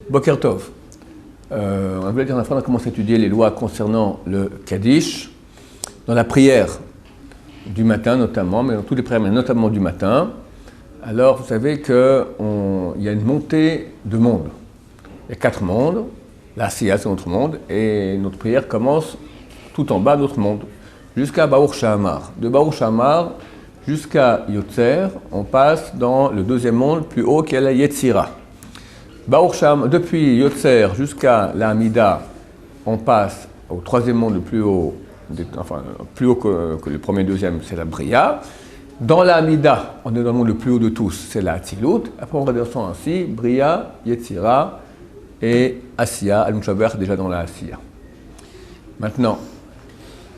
Boker Tov. On voulait dire, on a commencé à étudier les lois concernant le Kaddish, dans la prière du matin notamment, mais dans toutes les prières, mais notamment du matin. Alors, vous savez qu'il y a une montée de mondes. Il y a 4 mondes. La Siya, c'est notre monde, et notre prière commence tout en bas de notre monde, jusqu'à Baruch Shahamar. De Baruch Shahamar jusqu'à Yotzer, on passe dans le deuxième monde plus haut qui est la Yetzira. Baruch Shahamar, depuis Yotzer jusqu'à la Hamida, on passe au troisième monde le plus haut, enfin plus haut que le premier et le deuxième, c'est la Bria. Dans la Hamida, on est dans le monde le plus haut de tous, c'est la Hatzilut. Après on redescend ainsi, Bria, Yetzira et Asiya, Al-Mushaber déjà dans la Asiya. Maintenant,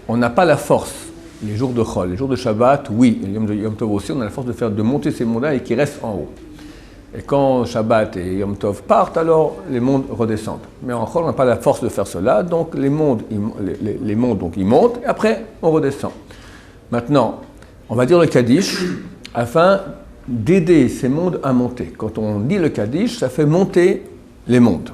on n'a pas la force, les jours de Chol, les jours de Shabbat, oui, et Yom Tov aussi, on a la force de monter ces mondes-là et qui restent en haut. Et quand Shabbat et Yom Tov partent, alors les mondes redescendent. Mais en Chol, on n'a pas la force de faire cela, donc les mondes donc, ils montent, et après, on redescend. Maintenant, on va dire le Kaddish, afin d'aider ces mondes à monter. Quand on dit le Kaddish, ça fait monter les mondes.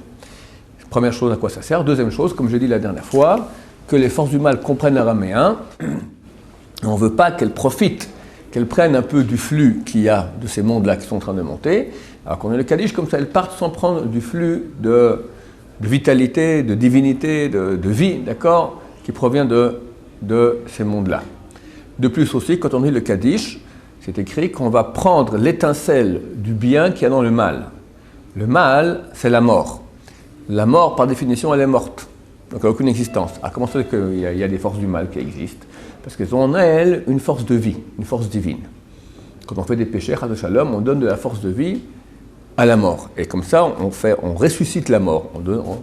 Première chose, à quoi ça sert. Deuxième chose, comme je l'ai dit la dernière fois, que les forces du mal comprennent l'araméen. On ne veut pas qu'elles profitent, qu'elles prennent un peu du flux qu'il y a de ces mondes-là qui sont en train de monter. Alors qu'on ait le Kaddish, comme ça, elles partent sans prendre du flux de vitalité, de divinité, de vie, d'accord, qui provient de ces mondes-là. De plus aussi, quand on dit le Kaddish, c'est écrit qu'on va prendre l'étincelle du bien qu'il y a dans le mal. Le mal, c'est la mort. La mort, par définition, elle est morte. Donc, elle n'a aucune existence. Alors, comment ça fait qu'il y a des forces du mal qui existent? Parce qu'elles ont en elles une force de vie, une force divine. Quand on fait des péchés, Chas Shalom, on donne de la force de vie à la mort. Et comme ça, on ressuscite la mort.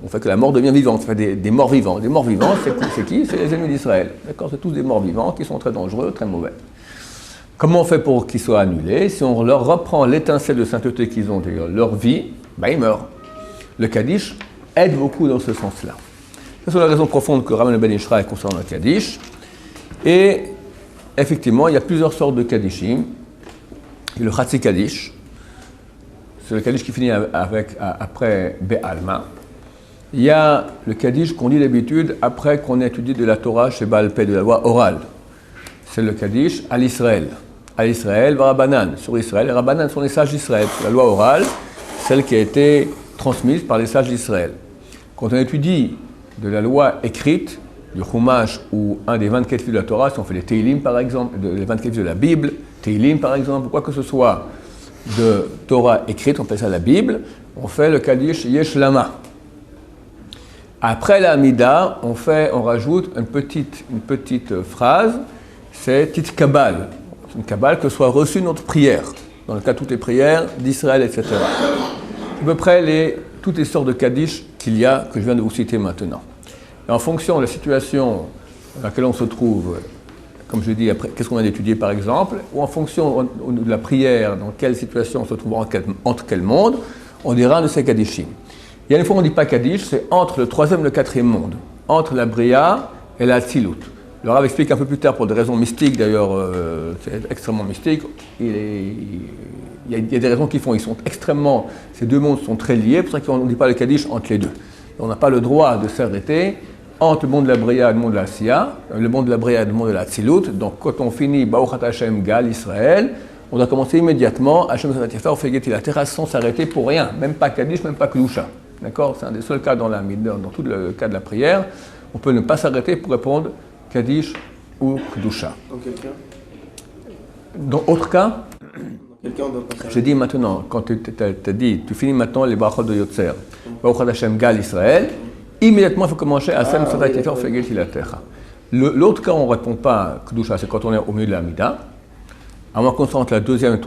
On fait que la mort devient vivante. On fait des morts vivants. Des morts vivants, c'est qui? C'est les ennemis d'Israël. D'accord? C'est tous des morts vivants qui sont très dangereux, très mauvais. Comment on fait pour qu'ils soient annulés? Si on leur reprend l'étincelle de sainteté qu'ils ont, leur vie, ils meurent. Le Kaddish aide beaucoup dans ce sens-là. C'est la raison profonde que Rabbeinu Ben Ishra est concernant le Kaddish. Et effectivement, il y a plusieurs sortes de Kaddishim. Il y a le Chatzi Kaddish, c'est le Kaddish qui finit après Be'alma. Il y a le Kaddish qu'on dit d'habitude après qu'on ait étudié de la Torah chez Baal Peh, de la loi orale. C'est le Kaddish à l'Israël. À l'Israël, Rabbanan, sur Israël. Les Rabbanan sont les sages d'Israël. La loi orale, celle qui a été transmise par les sages d'Israël. Quand on étudie de la loi écrite, du Chumash ou un des 24 livres de la Torah, si on fait les Teilim par exemple, les 24 livres de la Bible, Teilim par exemple, ou quoi que ce soit de Torah écrite, on fait ça la Bible, on fait le Kaddish Yesh Lama. Après la Hamida, on rajoute une petite phrase, c'est Tit Kabal. C'est une Kabal que soit reçue notre prière, dans le cas de toutes les prières d'Israël, etc. À peu près toutes les sortes de Kaddish qu'il y a, que je viens de vous citer maintenant. Et en fonction de la situation dans laquelle on se trouve, comme je dis, après, qu'est-ce qu'on vient d'étudier par exemple, ou en fonction de la prière, dans quelle situation on se trouve entre quel monde, on dira un de ces Kaddishim. Il y a une fois on ne dit pas Kaddish, c'est entre le troisième et le quatrième monde, entre la Bria et la Hatzilut. Le Rav explique un peu plus tard, pour des raisons mystiques d'ailleurs, c'est extrêmement mystique, il y a des raisons qui font, ces deux mondes sont très liés, pour ça qu'on ne dit pas le Kaddish entre les deux. On n'a pas le droit de s'arrêter entre le monde de la Bria et le monde de la Siya, le monde de la Bria et le monde de la Hatzilut. Donc quand on finit Baruch Ata Hashem Gal Israël, on doit commencer immédiatement Hashem Sadat Yafer, Feget la terre sans s'arrêter pour rien, même pas Kaddish, même pas Kedusha. D'accord? C'est un des seuls cas dans tout le cas de la prière, on peut ne pas s'arrêter pour répondre Kaddish ou Kedusha. Dans quel cas? Dans autre cas, Quelqu'un doit pas s'arrêter. je dis maintenant, quand tu finis maintenant les brachot de Yotzer, Baruch Hashem Gal Israël, immédiatement il faut commencer à Hashem Sadat Yafer, Feget la terre. L'autre cas, on ne répond pas Kedusha, c'est quand on est au milieu de la Hamida. À moins qu'on soit entre la deuxième et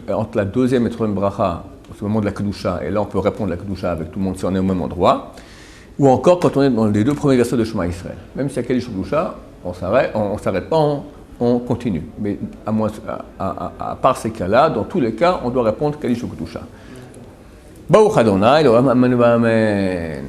troisième bracha, au moment de la Kedusha, et là on peut répondre la Kedusha avec tout le monde si on est au même endroit. Ou encore quand on est dans les deux premiers versets de Shema Israël. Même si il y a Kaddish ou Kedusha, on ne s'arrête pas, on continue. Mais à part ces cas-là, dans tous les cas, on doit répondre Kaddish ou Kedusha. Baruch Adonai, Amen.